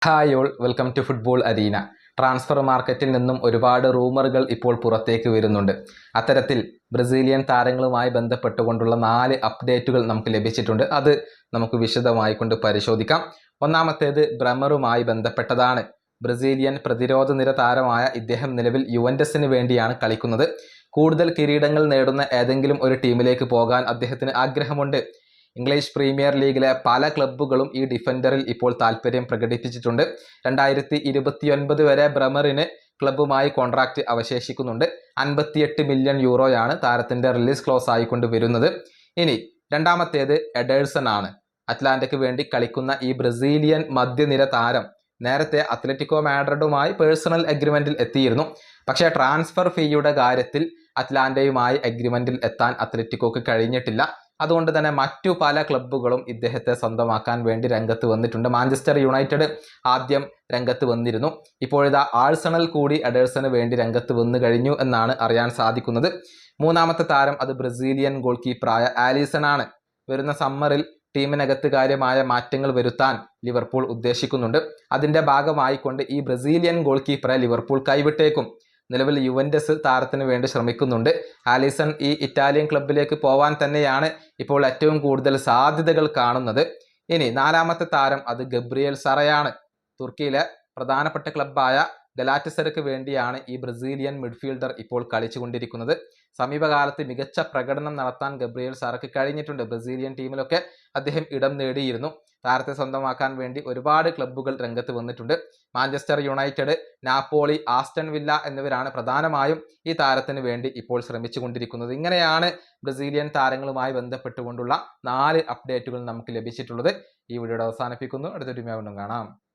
Hi all, welcome to football arena. Transfer മാർക്കറ്റിൽ നിന്നും ഒരുപാട് റൂമറുകൾ ഇപ്പോൾ പുറത്തേക്ക് വരുന്നുണ്ട്. അത്തരത്തിൽ ബ്രസീലിയൻ താരങ്ങളുമായി ബന്ധപ്പെട്ടുകൊണ്ടുള്ള 4 അപ്ഡേറ്റുകൾ നമുക്ക് ലഭിച്ചിട്ടുണ്ട്. അത് നമുക്ക് വിശദമായിക്കൊണ്ട് പരിശോധിക്കാം. ഒന്നാമത്തേത് ബ്രമറുമായി ബന്ധപ്പെട്ടതാണ്. ബ്രസീലിയൻ പ്രതിരോധ നിര താരമായ ഇദ്ദേഹം നിലവിൽ യുവൻറ്റസിന് വേണ്ടിയാണ് കളിക്കുന്നത്. കൂടുതൽ കിരീടങ്ങൾ നേടുന്ന ഏതെങ്കിലും ഒരു ടീമിലേക്ക് പോകാൻ അദ്ദേഹത്തിന് ആഗ്രഹമുണ്ട്. ഇംഗ്ലീഷ് പ്രീമിയർ ലീഗിലെ പല ക്ലബ്ബുകളും ഈ ഡിഫൻഡറിൽ ഇപ്പോൾ താല്പര്യം പ്രകടിപ്പിച്ചിട്ടുണ്ട്. 2029 വരെ ബ്രമറിന് ക്ലബ്ബുമായി കോൺട്രാക്റ്റ് അവശേഷിക്കുന്നുണ്ട്. 58 മില്യൺ യൂറോയാണ് താരത്തിന്റെ റിലീസ് ക്ലോസ് ആയിക്കൊണ്ട് വരുന്നത്. ഇനി രണ്ടാമത്തേത് എഡേഴ്സൺ ആണ്. അറ്റ്ലാന്റയ്ക്ക് വേണ്ടി കളിക്കുന്ന ഈ ബ്രസീലിയൻ മധ്യനിര താരം നേരത്തെ അത്ലറ്റിക്കോ മാഡ്രിഡുമായി പേഴ്സണൽ അഗ്രിമെന്റിൽ എത്തിയിരുന്നു. പക്ഷേ ട്രാൻസ്ഫർ ഫീയുടെ കാര്യത്തിൽ അറ്റ്ലാന്റയുമായി അഗ്രിമെന്റിൽ എത്താൻ അത്ലറ്റിക്കോക്ക് കഴിഞ്ഞിട്ടില്ല. അതുകൊണ്ട് തന്നെ മറ്റു പല ക്ലബ്ബുകളും ഇദ്ദേഹത്തെ സ്വന്തമാക്കാൻ വേണ്ടി രംഗത്ത് വന്നിട്ടുണ്ട്. മാഞ്ചസ്റ്റർ യുണൈറ്റഡ് ആദ്യം രംഗത്ത് വന്നിരുന്നു. ഇപ്പോഴിതാ ആഴ്സണൽ കൂടി എഡേഴ്സന് വേണ്ടി രംഗത്ത് വന്നു കഴിഞ്ഞു എന്നാണ് അറിയാൻ സാധിക്കുന്നത്. മൂന്നാമത്തെ താരം അത് ബ്രസീലിയൻ ഗോൾ കീപ്പറായ ആലിസൺ ആണ്. വരുന്ന സമ്മറിൽ ടീമിനകത്ത് കാര്യമായ മാറ്റങ്ങൾ വരുത്താൻ ലിവർപൂൾ ഉദ്ദേശിക്കുന്നുണ്ട്. അതിന്റെ ഭാഗമായിക്കൊണ്ട് ഈ ബ്രസീലിയൻ ഗോൾ കീപ്പറെ ലിവർപൂൾ കൈവിട്ടേക്കും. നിലവിൽ യുവൻറ്റസ് താരത്തിന് വേണ്ടി ശ്രമിക്കുന്നുണ്ട്. ആലിസൺ ഈ ഇറ്റാലിയൻ ക്ലബിലേക്ക് പോവാൻ തന്നെയാണ് ഇപ്പോൾ ഏറ്റവും കൂടുതൽ സാധ്യതകൾ കാണുന്നത്. ഇനി നാലാമത്തെ താരം അത് ഗബ്രിയേൽ സറയാണ്. തുർക്കിയിലെ പ്രധാനപ്പെട്ട ക്ലബ്ബായ ഗലാറ്റസർക്ക് വേണ്ടിയാണ് ഈ ബ്രസീലിയൻ മിഡ്ഫീൽഡർ ഇപ്പോൾ കളിച്ചുകൊണ്ടിരിക്കുന്നത്. സമീപകാലത്ത് മികച്ച പ്രകടനം നടത്താൻ ഗബ്രിയേൽ സറക്ക് കഴിഞ്ഞിട്ടുണ്ട്. ബ്രസീലിയൻ ടീമിലൊക്കെ അദ്ദേഹം ഇടം നേടിയിരുന്നു. താരത്തെ സ്വന്തമാക്കാൻ വേണ്ടി ഒരുപാട് ക്ലബ്ബുകൾ രംഗത്ത് വന്നിട്ടുണ്ട്. Manchester United, Napoli, Aston villa എന്നിവരാണ് പ്രധാനമായും ഈ താരത്തിന് വേണ്ടി ഇപ്പോൾ ശ്രമിച്ചുകൊണ്ടിരിക്കുന്നത്. ഇങ്ങനെയാണ് ബ്രസീലിയൻ താരങ്ങളുമായി ബന്ധപ്പെട്ടുകൊണ്ടുള്ള 4 അപ്ഡേറ്റുകൾ നമുക്ക് ലഭിച്ചിട്ടുള്ളത്. ഈ വീഡിയോയുടെ അവസാനിപ്പിക്കുന്നു. അടുത്തൊരു വീണ്ടും കാണാം.